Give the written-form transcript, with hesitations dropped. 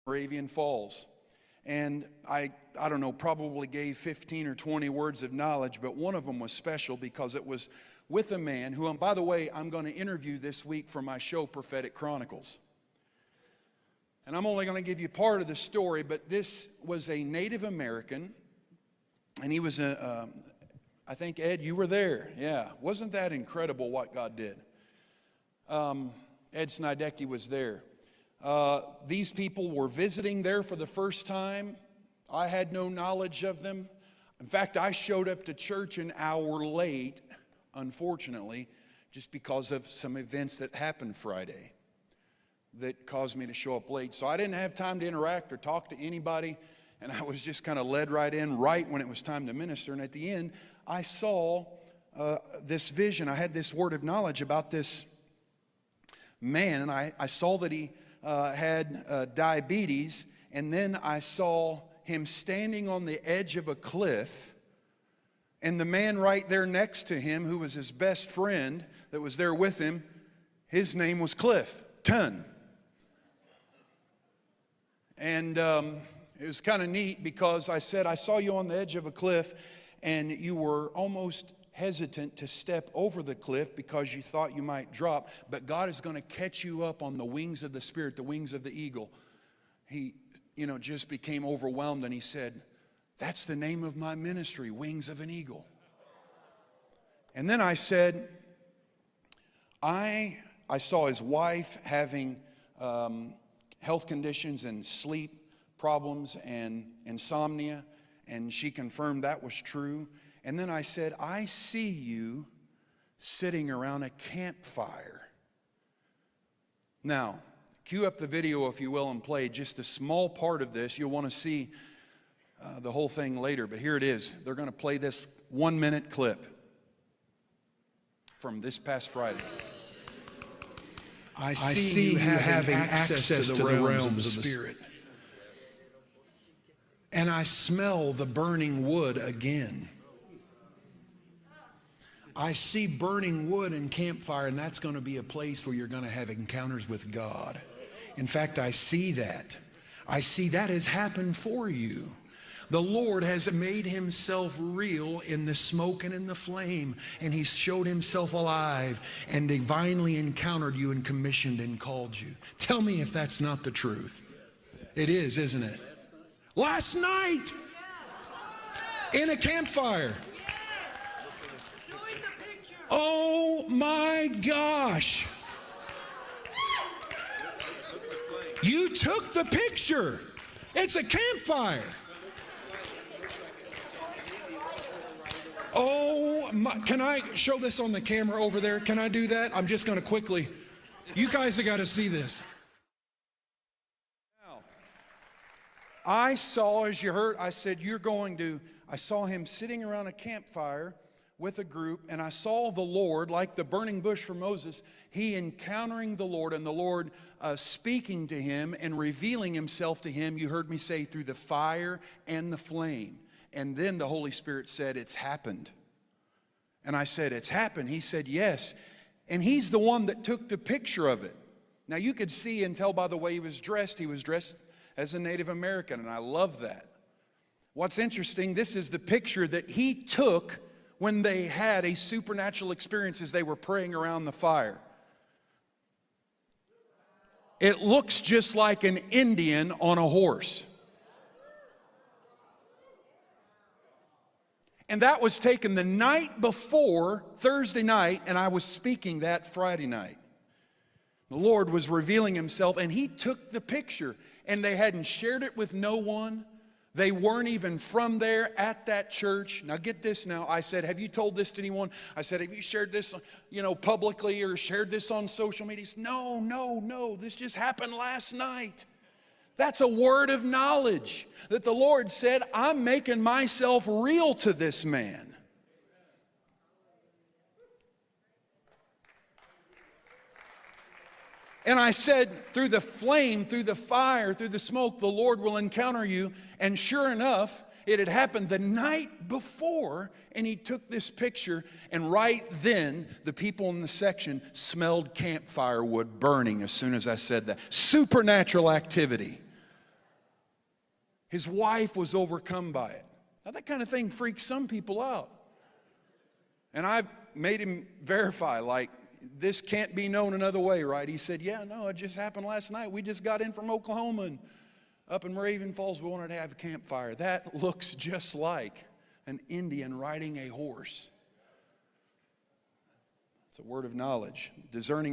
Moravian Falls. And I don't know, probably gave 15 or 20 words of knowledge, but one of them was special because it was with a man who, by the way, I'm going to interview this week for my show, Prophetic Chronicles. And I'm only going to give you part of the story, but this was a Native American, and he was I think, Ed, you were there. Yeah. Wasn't that incredible what God did? Ed Snidecki was there. These people were visiting there for the first time. I had no knowledge of them. In fact, I showed up to church an hour late, unfortunately, just because of some events that happened Friday that caused me to show up late. So I didn't have time to interact or talk to anybody, and I was just kind of led right in right when it was time to minister. And at the end, I saw this vision. I had this word of knowledge about this man, and I saw that he had diabetes, and then I saw him standing on the edge of a cliff, and the man right there next to him, who was his best friend that was there with him, his name was Cliff Ton. And it was kind of neat because I said, I saw you on the edge of a cliff, and you were almost hesitant to step over the cliff because you thought you might drop, but God is going to catch you up on the wings of the Spirit, the wings of the eagle. He, just became overwhelmed, and he said, that's the name of my ministry, Wings of an Eagle. And then I said, I saw his wife having health conditions and sleep problems and insomnia, and she confirmed that was true. And then I said, I see you sitting around a campfire. Now, cue up the video, if you will, and play just a small part of this. You'll want to see the whole thing later, but here it is. They're going to play this 1-minute clip from this past Friday. I see you having access to the realms of the Spirit. And I smell the burning wood again. I see burning wood and campfire, and that's going to be a place where you're going to have encounters with God. In fact, I see that. I see that has happened for you. The Lord has made himself real in the smoke and in the flame, and he showed himself alive and divinely encountered you and commissioned and called you. Tell me if that's not the truth. It is, isn't it? Last night, in a campfire. Oh my gosh. You took the picture. It's a campfire. Oh my, can I show this on the camera over there? Can I do that? I'm just going to quickly. You guys have got to see this. Now, I saw, as you heard, I said, I saw him sitting around a campfire with a group, and I saw the Lord, like the burning bush for Moses, he encountering the Lord, and the Lord speaking to him and revealing himself to him. You heard me say through the fire and the flame. And then the Holy Spirit said, it's happened. And I said, it's happened. He said, yes. And he's the one that took the picture of it. Now you could see and tell by the way he was dressed as a Native American, and I love that. What's interesting, this is the picture that he took when they had a supernatural experience as they were praying around the fire. It looks just like an Indian on a horse. And that was taken the night before, Thursday night, and I was speaking that Friday night. The Lord was revealing himself, and he took the picture, and they hadn't shared it with no one. They weren't even from there at that church. Now get this now. I said, have you told this to anyone? I said, have you shared this, publicly or shared this on social media? He said, no. This just happened last night. That's a word of knowledge that the Lord said, I'm making myself real to this man. And I said, through the flame, through the fire, through the smoke, the Lord will encounter you. And sure enough, it had happened the night before, and he took this picture, and right then, the people in the section smelled campfire wood burning as soon as I said that. Supernatural activity. His wife was overcome by it. Now, that kind of thing freaks some people out. And I made him verify, like, this can't be known another way, right? He said, yeah, no, it just happened last night. We just got in from Oklahoma, and up in Moravian Falls, we wanted to have a campfire. That looks just like an Indian riding a horse. It's a word of knowledge. Discerning